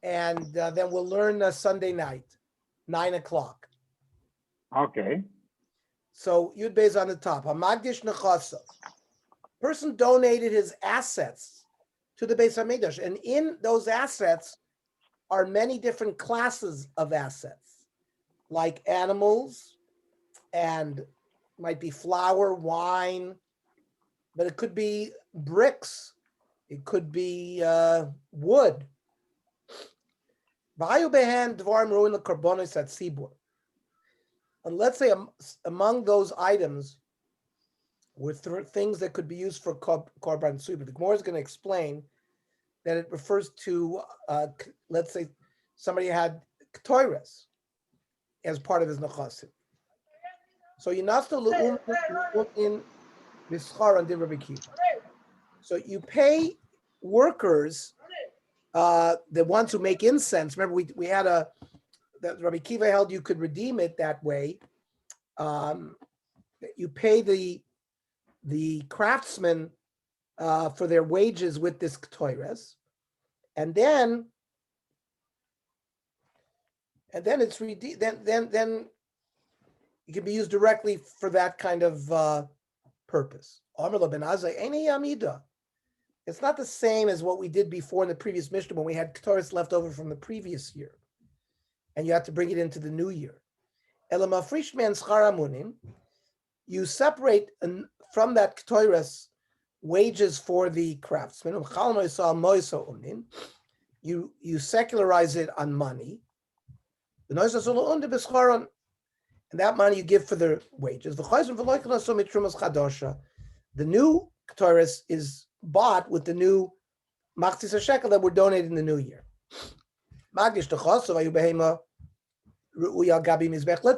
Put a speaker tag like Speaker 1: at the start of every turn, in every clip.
Speaker 1: and then we'll learn Sunday night, 9 o'clock.
Speaker 2: Okay.
Speaker 1: So Yud Beis on the top. Hamagdish nechasa. Person donated his assets to the Beis Hamikdash, and in those assets are many different classes of assets, like animals, and might be flour, wine, but it could be bricks, it could be wood. And let's say among those items were things that could be used for korban tzibur. The Gemara is going to explain that it refers to, let's say, somebody had ktoiras as part of his nechasim. So Yinasto le'um in mischar on Rabbi Kiva. So you pay workers, the ones who make incense. Remember, we had that Rabbi Kiva held you could redeem it that way. You pay the craftsmen for their wages with this ktoiras, and then it's then it can be used directly for that kind of purpose. It's not the same as what we did before in the previous Mishnah when we had ktoiras left over from the previous year, and you have to bring it into the new year. You separate from that ktoiras wages for the craftsmen. You secularize it on money. And that money you give for the wages. The new ktoiras is bought with the new machzis shekel that were donated in the new year. Let's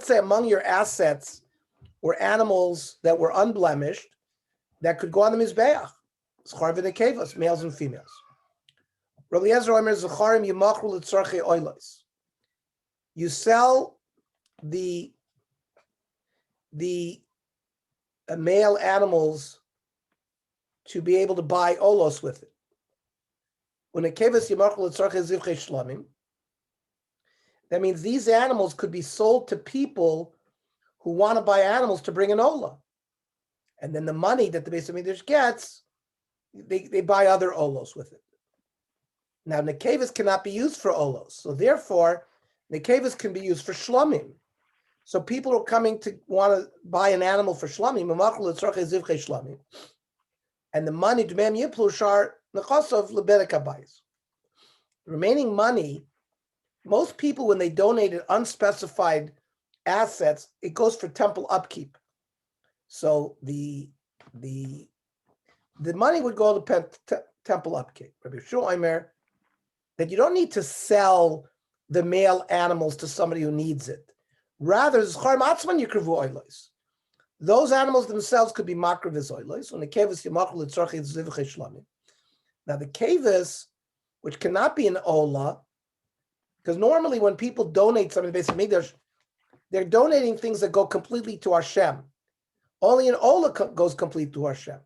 Speaker 1: say among your assets were animals that were unblemished that could go on the mizbeach, schar v'nekevos, males and females. Rabbi Eliezer Omer Zacharim Yimachru l'tzarchei oilos. You sell the male animals to be able to buy olos with it. When a keves Yimachru l'tzarchei zivchei shlamim, that means these animals could be sold to people who want to buy animals to bring an olah. And then the money that the Beis Hamikdash gets, they buy other olos with it. Now, nekevas cannot be used for olos. So therefore, nekevas can be used for shlamim. So people are coming to want to buy an animal for shlamim. And the money, the remaining money, most people, when they donated unspecified assets, it goes for temple upkeep. So the money would go to temple upkeep. Rabbi Yeshua Omer, that you don't need to sell the male animals to somebody who needs it. Rather, those animals themselves could be makriv oilos. Now the kevis, which cannot be an ola, because normally when people donate something to Beis Hamikdash, they're donating things that go completely to Hashem. Only an ola goes complete to Hashem.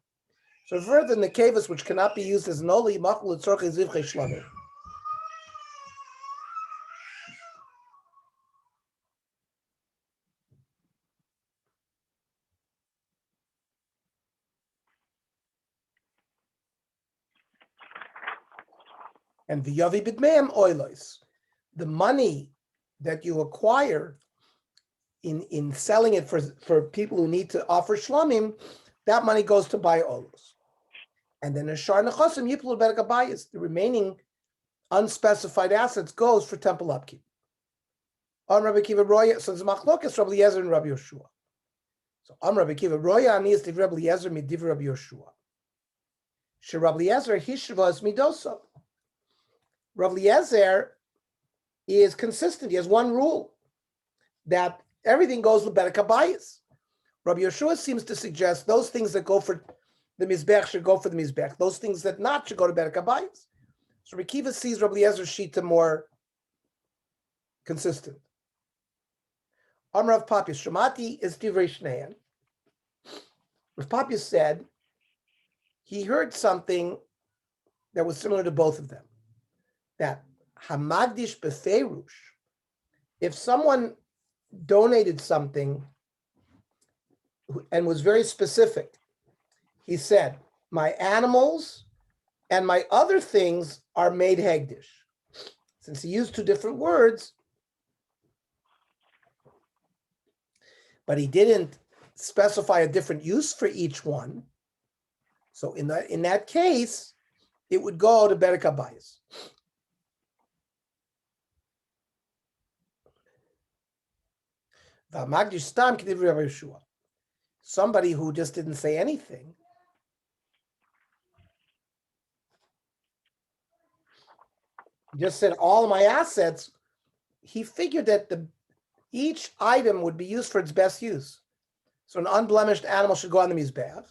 Speaker 1: So further than the kevis, which cannot be used as an ola, yimachlu l'tzorchei zivchei shlamim. And the yavi b'dmeim oilos, the money that you acquire in selling it for people who need to offer shlamim, that money goes to buy olos. And then ashar nechasim yiplu berakabayis, the remaining unspecified assets goes for temple upkeep. On Rabbi Kiva Roya, so there's machlokas Rabbi Eliezer and Rabbi Yoshua. So on Rabbi Kiva Roya anis div Rabbi Eliezer midiv Rabbi Yoshua. She Rabbi Eliezer hishvas midoso. Rabbi Eliezer is consistent. He has one rule, that everything goes to berakabayis. Rabbi Yoshua seems to suggest those things that go for the mizbech should go for the mizbech. Those things that not should go to berakabayis. So Rabbi Kiva sees Rabbi Eliezer's shita more consistent. Amar Rav Papias, Shemati is divrei shneim. Rav Papias said he heard something that was similar to both of them. That Hamagdish beferush. If someone donated something and was very specific, he said, my animals and my other things are made hegdish. Since he used two different words, but he didn't specify a different use for each one. So in that case, it would go to Berek Habayis. Somebody who just didn't say anything, just said all of my assets, he figured that each item would be used for its best use. So an unblemished animal should go on the Mizbeach,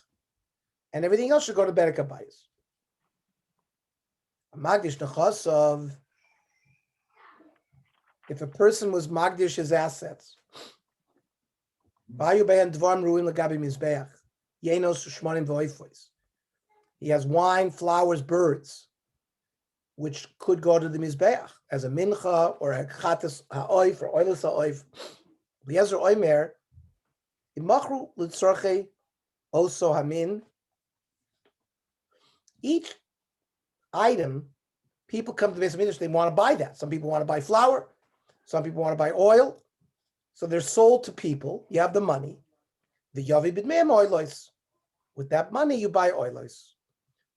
Speaker 1: and everything else should go to Berek Habayis. Magdish Nechosov, if a person was Magdish his assets, he has wine, flowers, birds, which could go to the Mizbeach as a mincha or a chatas ha'oif or oilus ha'oif. Liezer oimer, imachru l'tzorchei oso hamin. Each item, people come to the Beis Hamikdash, they want to buy that. Some people want to buy flour, some people want to buy oil. So they're sold to people. You have the money. The yavi b'dmeim oilos. With that money, you buy oilos.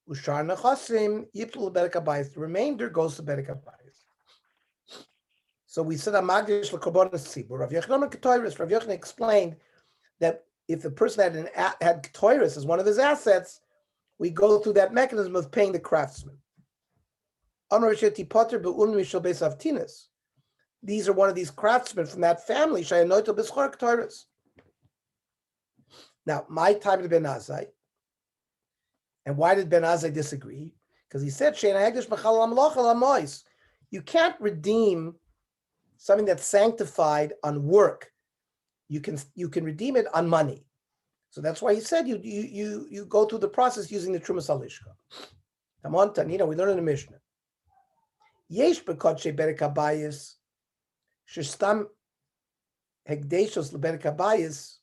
Speaker 1: Ushar nechasim yiptul Berek Habayis. The remainder goes to Berek Habayis. So we said Amagdish l'korban tzibur. Rav Yochanan Ketoris. Rav Yochanan explained that if the person had Ketoris as one of his assets, we go through that mechanism of paying the craftsman. These are one of these craftsmen from that family. Now, my time to Ben Azai. And why did Ben Azai disagree? Because he said, you can't redeem something that's sanctified on work. You can redeem it on money. So that's why he said you go through the process using the Trumas Halishka. Come on, Tanina, we learn in the Mishnah. Yesh bekodshe Berek Habayis, shestam hegdeshos leberek Habayis.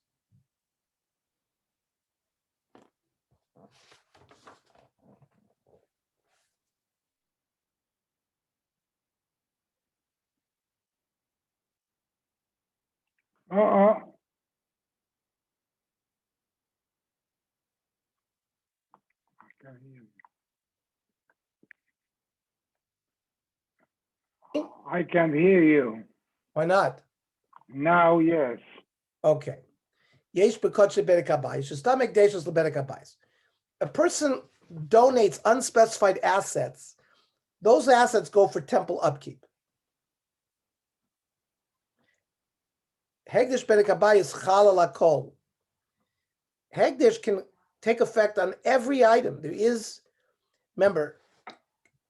Speaker 2: I can't hear you.
Speaker 1: Why not?
Speaker 2: Now, yes.
Speaker 1: Okay. Yesh bekodshe Berek Habayis, shestam hegdeshos leberek Habayis. A person donates unspecified assets. Those assets go for temple upkeep. Hegdish Berek Habayis chalal hakol. Hegdish can take effect on every item. There is, remember,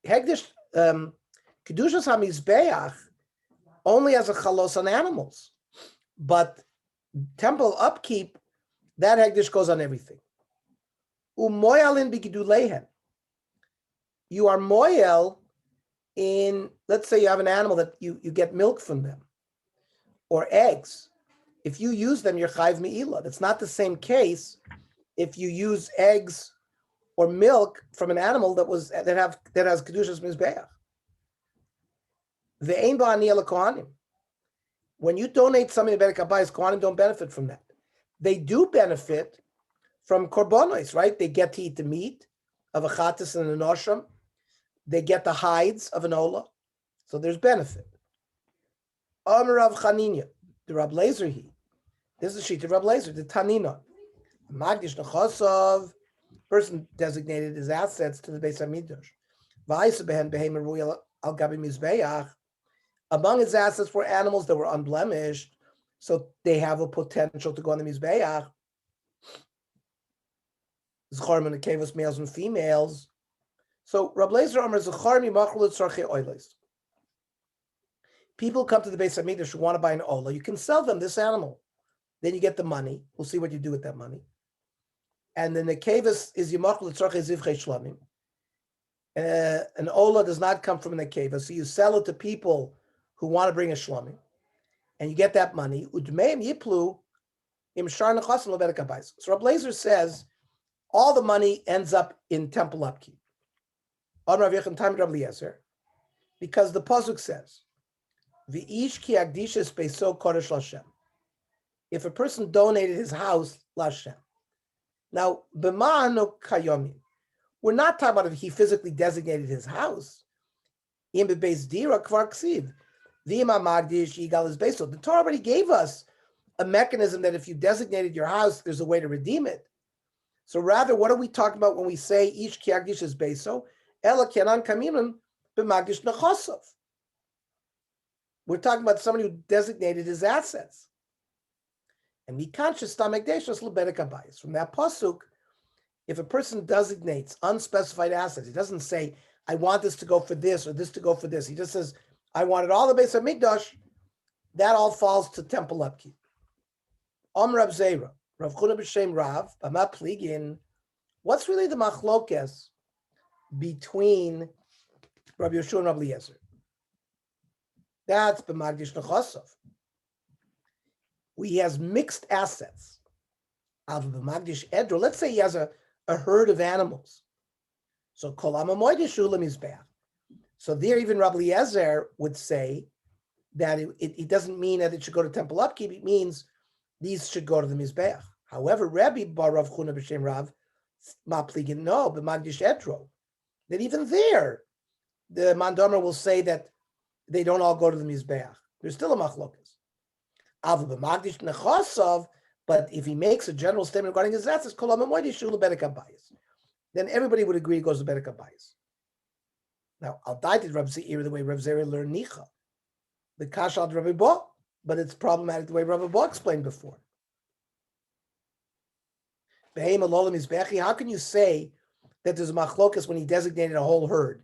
Speaker 1: Hegdish, Kedushas HaMizbeach only has a chalos on animals. But temple upkeep, that Hegdish goes on everything. Umoyalin b'gidulehen. You are moyel in, let's say you have an animal that you get milk from them, or eggs. If you use them, you're chayv me'ilah. That's not the same case if you use eggs or milk from an animal that has kedushas mizbeach. Ve'ein ba'ani el kohanim. When you donate something to Berek Habayis, kohanim don't benefit from that. They do benefit from korbanos, right? They get to eat the meat of a chatas and an osham. They get the hides of an ola. So there's benefit. Amar Rav Chanina, the Rab Lezer he. This is the sheet of Rab Lezer, the Tanina. Magdish Nechosov, person designated his assets to the Beis Hamikdash. V'aisa behen behemer ruya al gabi mizbeach. Among his assets were animals that were unblemished, so they have a potential to go on the mizbeach. Zcharim and kevos, males and females. So Rab Lezer Amar Zcharim yimachlu l'tzarchei oilos. People come to the Beis Hamikdash who want to buy an ola. You can sell them this animal. Then you get the money. We'll see what you do with that money. And then the kevus is yimachlu l'tzarchei zivchei shlamim. An ola does not come from an akeva, so you sell it to people who want to bring a shlomim, and you get that money. Udmeim yiplu im shar nechasim lebedek habayis. So Rab Lezer says all the money ends up in temple upkeep. On Rav Yechon time Rab Eliezer, because the pasuk says, "V'ish ki agdishas beiso kodesh Lashem." If a person donated his house Lashem, now b'ma'anu kayomim, we're not talking about if he physically designated his house. In bebeis dira kvar ksiv, v'ima magdish yigal is beiso. The Torah already gave us a mechanism that if you designated your house, there's a way to redeem it. So rather, what are we talking about when we say ish ki agdish is beiso? Ela kenan kaminim b'magdish nechosov. We're talking about somebody who designated his assets. And we conscious stomach deshos lebedek habayis. From that pasuk, if a person designates unspecified assets, he doesn't say, I want this to go for this or this to go for this. He just says, I wanted all the Beis HaMikdash. That all falls to temple upkeep. Rav Zera, Rav Chuna b'Shem Rav, Bama Pligin. What's really the machlokes between Rav Yeshua and Rav Eliezer? That's b'magdish nechosov. He has mixed assets. B'magdish edro. Let's say he has a herd of animals. So kolam amoydishu lemizbeach. So there, even Rav Eliezer would say that it doesn't mean that it should go to temple upkeep. It means these should go to the mizbeach. However, Rabbi Bar Rav Chuna b'Shem Rav mapligin no b'magdish edro. That even there, the Mandomer will say that they don't all go to the mizbeach. There's still a machlokas. Av b'magdish nechosov. But if he makes a general statement regarding his assets, then everybody would agree it goes to bedek habayis. Now, I'll die to Rav Zeir the way Rav Zeir learned nicha. The kasha al Rabbi Bo, but it's problematic the way Rabbi Bo explained before. How can you say that there's a machlokas when he designated a whole herd?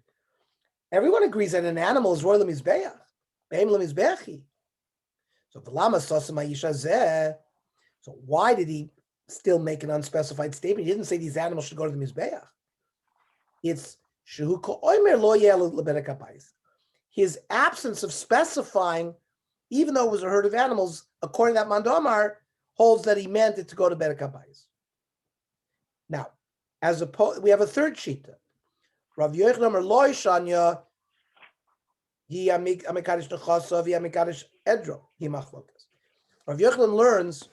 Speaker 1: Everyone agrees that an animal is royal mizbeach. Behem lemizbechi. So v'lama sosem ha'isha zeh. So why did he still make an unspecified statement? He didn't say these animals should go to the mizbeach. It's shehu ko'omer lo yelu lebedek habayis. His absence of specifying, even though it was a herd of animals, according to that Mandomar, holds that he meant it to go to bedek habayis. Now, we have a third shita. Rav Yochanan lo yishanya hi amikadish nechosov hi amikadish edro hi machlokas. Rav Yochanan learns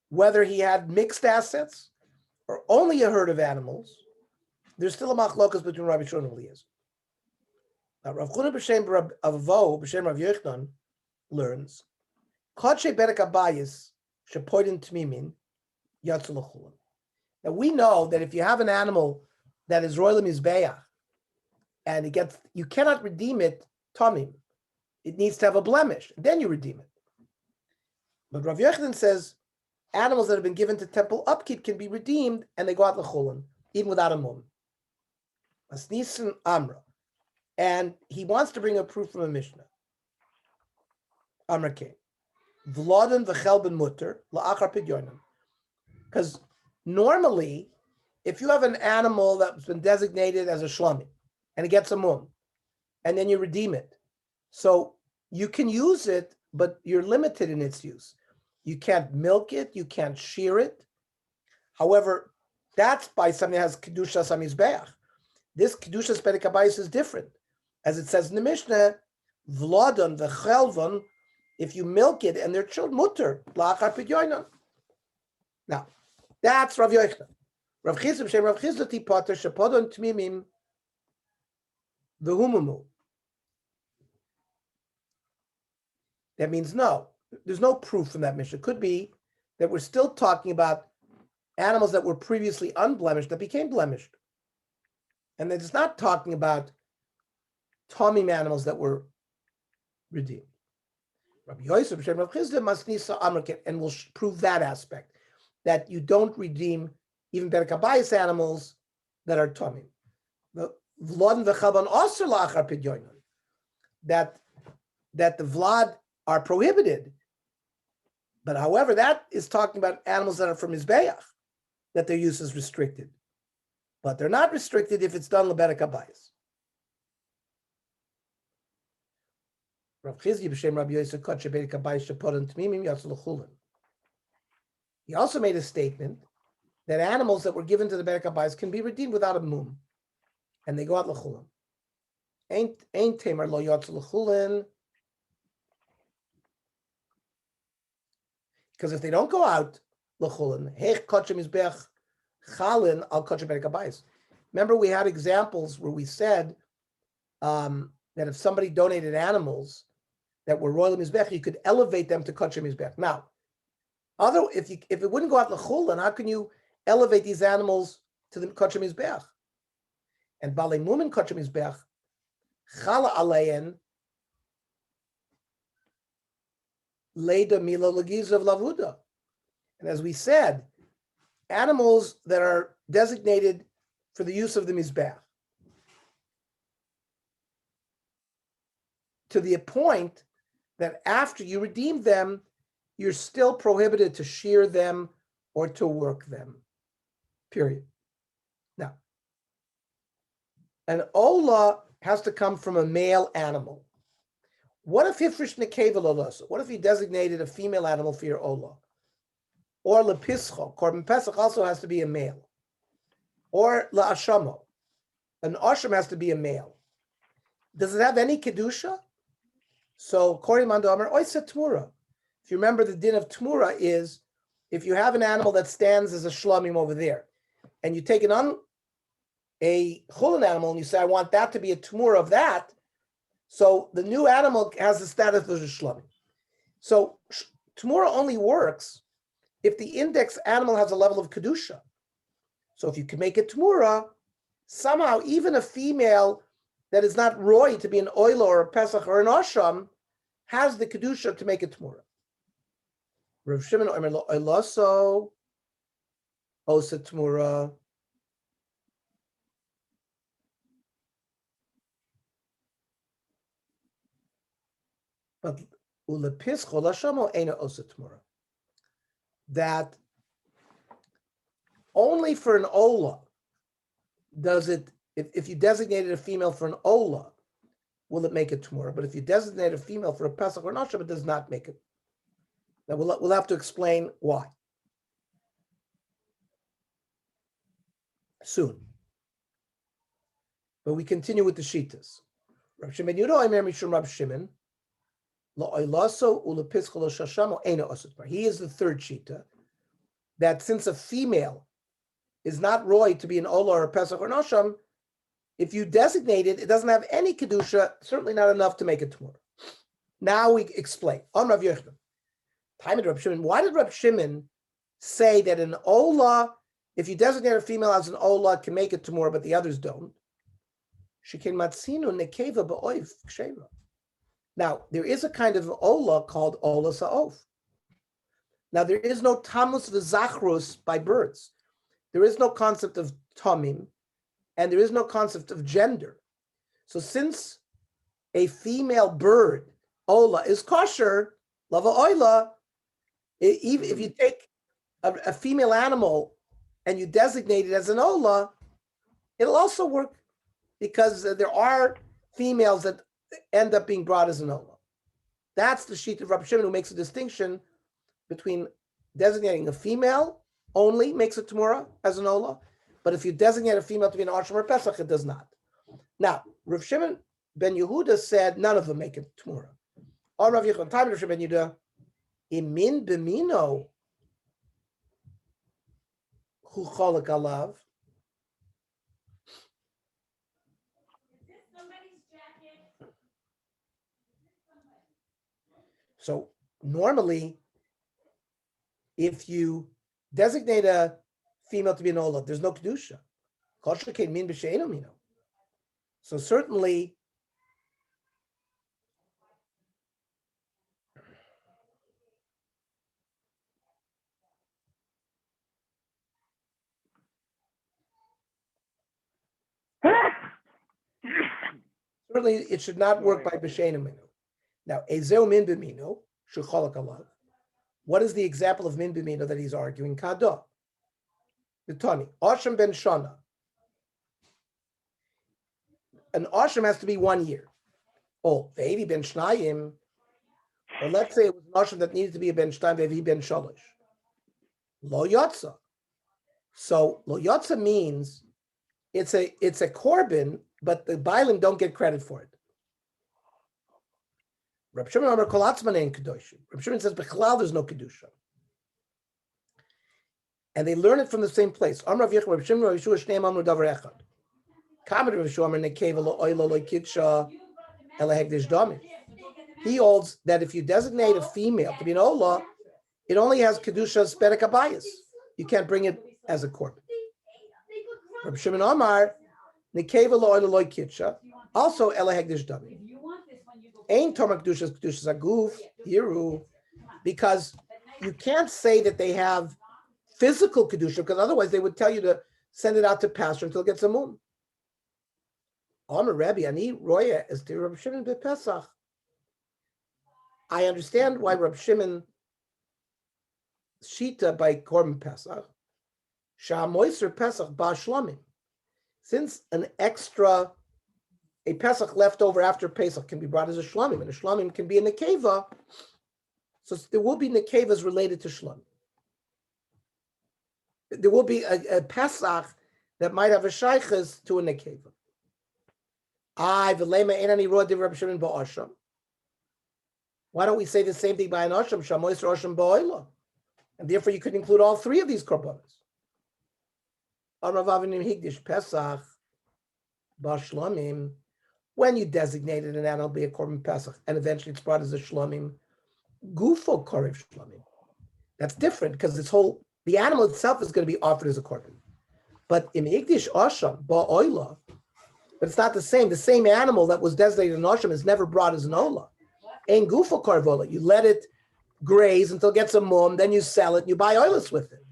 Speaker 1: whether he had mixed assets or only a herd of animals. There's still a machlokas between Rabbi Yeshua and Eliezer. Now, Rav Chuna b'Shem Rav Avo b'Shem Rav Yochanan learns Kodshe bedek habayis shepoidin tmimin yatzu l'chulam. Now we know that if you have an animal that is royal mizbeach and you cannot redeem it tamim. It needs to have a blemish. Then you redeem it. But Rav Yochanan says animals that have been given to temple upkeep can be redeemed and they go out l'chulam even without a mum. Asnisin Amra. And he wants to bring a proof from a Mishnah. Amra came. V'lodan v'chelben mutter la'achar pidyonim. Because normally, if you have an animal that's been designated as a shlami and it gets a mum, and then you redeem it, so you can use it, but you're limited in its use. You can't milk it, you can't shear it. However, that's by something that has kedushas hamizbeach. This kedushas bedek habayis is different. As it says in the Mishnah, v'lodan v'chelvan, if you milk it and they're children, mutter, la'achar pidyonim. Now, that's Rav Yochanan. Rav Chizda b'Shem Rav Chizda tipater shepodon tmimim v'humumu. That means no. There's no proof from that Mishnah. It could be that we're still talking about animals that were previously unblemished that became blemished. And that it's not talking about tamim animals that were redeemed. Rabbi Yosef b'Shem Rav Chizda masnisa amraket, and we'll prove that aspect, that you don't redeem even bedek habayis animals that are tamim. The v'lod v'chaban aser la'achar pidyonim, that the vlad are prohibited. But however, that is talking about animals that are from mizbeach, that their use is restricted. but they're not restricted if it's done leberek habayis. Rav Chizki b'shem Rabbi Yosef Kotche berek habayis sheporim tmimim yatzu l'chulin. He also made a statement that animals that were given to the berek habayis can be redeemed without a mum, and they go out l'chulin. Ain't tamer lo yatzu l'chulin. Because if they don't go out l'chulin, heich kotche mizbech chalin al kotche berek habayis. Remember, we had examples where we said that if somebody donated animals that were royal mizbech, you could elevate them to kotche mizbech. Now, if it wouldn't go out l'chulin, how can you elevate these animals to the kotche mizbech? And balei mumin kotche mizbech chala alein leida mila lagiz of lavuda. And as we said, animals that are designated for the use of the mizbech, to the point that after you redeem them, you're still prohibited to shear them or to work them, period. Now, an ola has to come from a male animal. What if hifrish nekeva lolosa? What if he designated a female animal for your ola? Or lepischo, korban pesach also has to be a male. Or la'ashamo, an asham has to be a male. Does it have any kedusha? So kori mando amar oisa tmura. If you remember, the din of tmura is if you have an animal that stands as a shlamim over there, and you take a chulin animal and you say, I want that to be a tmura of that, so the new animal has the status of a shlamim. So tmura only works if the index animal has a level of kedusha. So if you can make it tmura, somehow even a female that is not roy to be an oila or a pesach or an asham has the kedusha to make it tmura. Rav Shimon omer lo oilaso osa tmura. But ulepischo lashamo ena osa tmura. That only for an ola does it, if you designated a female for an ola, will it make it tmura? But if you designate a female for a pesach or an asham, it does not make it. Now we'll have to explain why soon. But we continue with the shitas. Rav Shimon Yehuda Omer Mishum Rav Shimon lo oilaso ulepischo lo shashamo ena osa tmura. He is the third shita, that since a female is not roy to be an ola or a pesach or an asham, if you designate it, it doesn't have any kedusha, certainly not enough to make it tmura. Now we explain. On Rav Yochanan, time of Rav Shimon. Why did Rav Shimon say that an ola, if you designate a female as an ola, can make it tmura, but the others don't? Shekin matzinu nekeva ba'oif ksheva. Now there is a kind of ola called ola sa'of. Now there is no tamus v'zachrus by birds. There is no concept of tamim, and there is no concept of gender. So since a female bird, ola, is kosher, lava oila, even if you take a female animal and you designate it as an ola, it'll also work because there are females that end up being brought as an ola. That's the sheet of Rabbi Shimon, who makes a distinction between designating a female only makes it tmura as an ola, but if you designate a female to be an asham or pesach, it does not. Now, Rav Shimon ben Yehuda said none of them make it tmura. Or Rav Yochanan, time Rav Shimon ben Yehuda, imin b'mino hu cholak alav. So normally, if you designate a female to be an ola, there's no kedusha. So certainly, it should not work by b'sheinu minu. Now, ezeu min b'minu shecholak alav. What is the example of min b'minu that he's arguing? Kada. The Tani. Asham ben Shana. an ashram has to be 1 year. Oh, ve'evi ben shnayim, or let's say it was an ashram that needed to be a ben shnayim, ve'evi ben shalosh. Lo yotza. So lo yotza means it's a korban, but the bailim don't get credit for it. Reb Shimon Amar Kol Atzman Ein Kedoshim. Reb Shimon says Bechlal there's no kedusha, and they learn it from the same place. Amar Rav Yechon Reb Shimon Rav Yeshua Shneim Amru Davar Echad. Kamed Rav Yeshua Amar Nekeva Lo Oilo Lo Kitsha Ela Hekdesh Dami. He holds that if you designate a female to be an olah, it only has kedusha spedek abayis. You can't bring it as a korban. Reb Shimon Amar Nekeva Lo Oilo Lo Kitsha also Ela Hekdesh Dami. Ain Tomer Kedushas Aguf Yiru, because you can't say that they have physical kedusha, because otherwise they would tell you to send it out to pasture until it gets a moon. Amar Rebbe Ani Roya as to Reb Shimon bePesach. I understand why Reb Shimon shita by Korban Pesach. Shah Moiser Pesach Ba Shlomim. Since a Pesach left over after Pesach can be brought as a Shlomim, and a Shlomim can be a Nekeva, so there will be Nekevas related to Shlomim. There will be a Pesach that might have a Shaykhas to a Nekeva. Why don't we say the same thing by an Asham, Shamois Rosham Ba'oila? And therefore you could include all three of these korbanos. Pesach, Bashlamim. When you designated an animal be a korban pesach, and eventually it's brought as a shlamim, gufo korev shlamim. That's different because the animal itself is going to be offered as a korban. But in ikdish asham ba'oila, but it's not the same. The same animal that was designated an asham is never brought as an olah. Ein gufo korev olah. You let it graze until it gets a mum, then you sell it, and you buy oilers with it.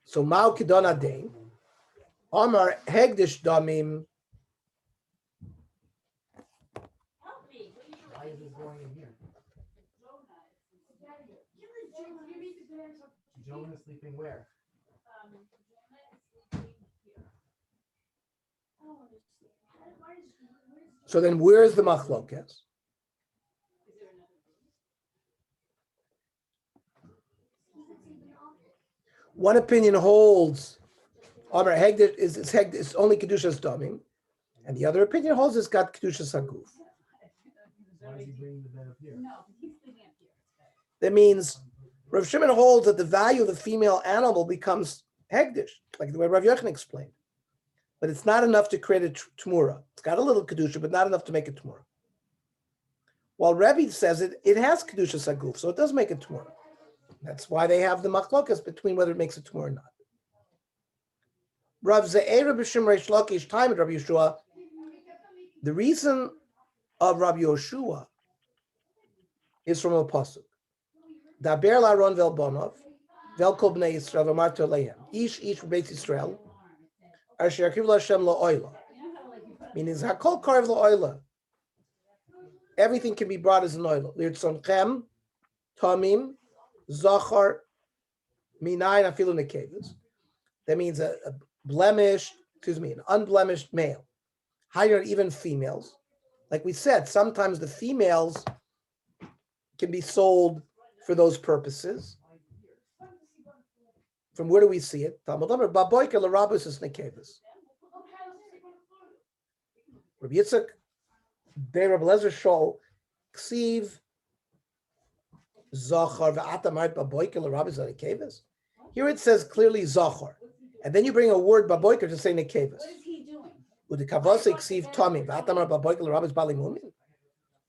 Speaker 1: So ma'u kidon adain. Amar Hegdish Damim. Why is it going in here? Jonah is sleeping where? So then where's the machlokes? One opinion holds Amar Hegdish is only Kedushas Damim, and the other opinion holds it's got Kedushas Haguf. Why is he bringing the bed up here? That means Rav Shimon holds that the value of the female animal becomes Hegdish, like the way Rav Yochanan explained. But it's not enough to create a Tmura. It's got a little Kedusha, but not enough to make a Tmura. While Rebbe says it has Kedushas Haguf, so it does make a Tmura. That's why they have the machlokas between whether it makes a Tmura or not. Rav Ze'era b'Shem Reish Lakish time at Rabbi Yeshua. The reason of Rabbi Yeshua is from a pasuk. Daber la'aron vel bonov vel kol bnei Yisrael v'amartu aleihem ish b'beit Yisrael asher yakriv Hashem la'oila. Meaning hakol karev la'oila. Everything can be brought as an oila. Lirtzonchem tamim zachar minayin afilu nekevus. That means an unblemished male. Higher even females. Like we said, sometimes the females can be sold for those purposes. From where do we see it? Talmud Amar Baboika l'rabus is nekevus. Rabbi Yitzchak Be'Rab Lezer Shol Ksiv Zachar v'atamart Baboika l'rabus is nekevus. Here it says clearly Zachar. And then you bring a word baboiker to say nekevus.
Speaker 3: What is he doing?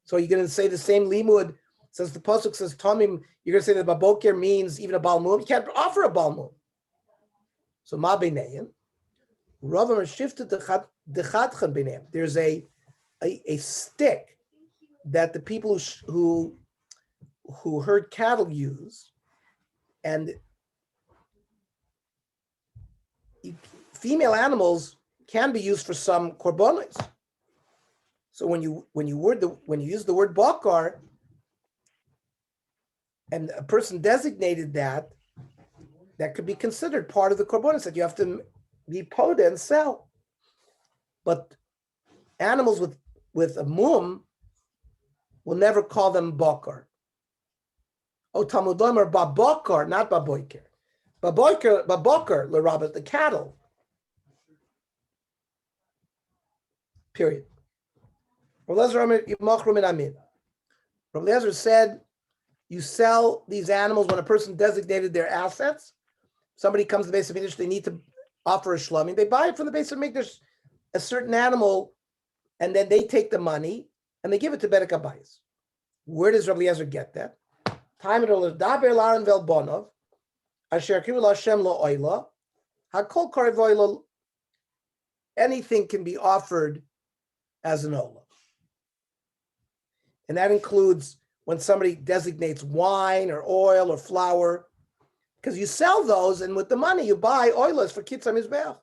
Speaker 1: So you're going to say the same limud, since the pasuk says tamim, you're going to say that baboker means even a balmum. You can't offer a balmum. So ma beineim, Rava shifted the chadchan beineim. There's a stick that the people who herd cattle use, and female animals can be used for some korbanos. So when you use the word bakar, and a person designated that could be considered part of the korbanos that you have to be poda and sell. but animals with a mum will never call them bakar. Oh, Talmud Lomer babakar, not baboiker. Babakar, l'rabbat, the cattle. Period. Rabbi Eliezer said, you sell these animals when a person designated their assets. Somebody comes to the base of Mikdash, they need to offer a shlamim. They buy it from the base of Mikdash, a certain animal, and then they take the money and they give it to Bedek Abayis. Where does Rabbi Eliezer get that? Time it all daber laran vel bonov, asher kivu Hashem lo oila, hakol karev oila. Anything can be offered as an ola, and that includes when somebody designates wine or oil or flour, because you sell those, and with the money you buy oilas for kitzah mizbeach.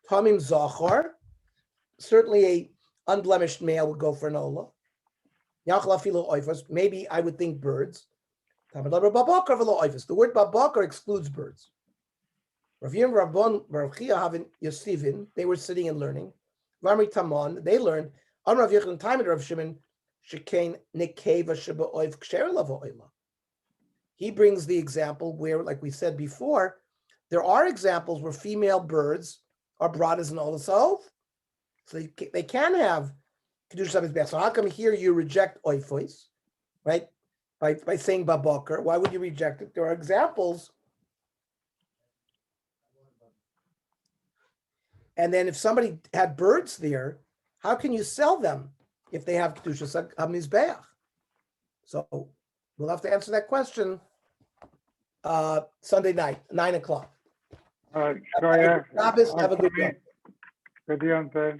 Speaker 1: Tamim zachar, certainly a unblemished male would go for an ola. Maybe I would think birds. The word babakar excludes birds. They were sitting and learning. They learned. He brings the example where, like we said before, there are examples where female birds are brought as an olasov, so they can have kedusha mizbeach. So how come here you reject oifos, right? By saying babakar, why would you reject it? There are examples. And then if somebody had birds there, how can you sell them if they have kedusha mizbeach? So we'll have to answer that question Sunday night, 9:00.
Speaker 2: Shkoyach.
Speaker 1: Shabbos, have a good day.
Speaker 2: Good day.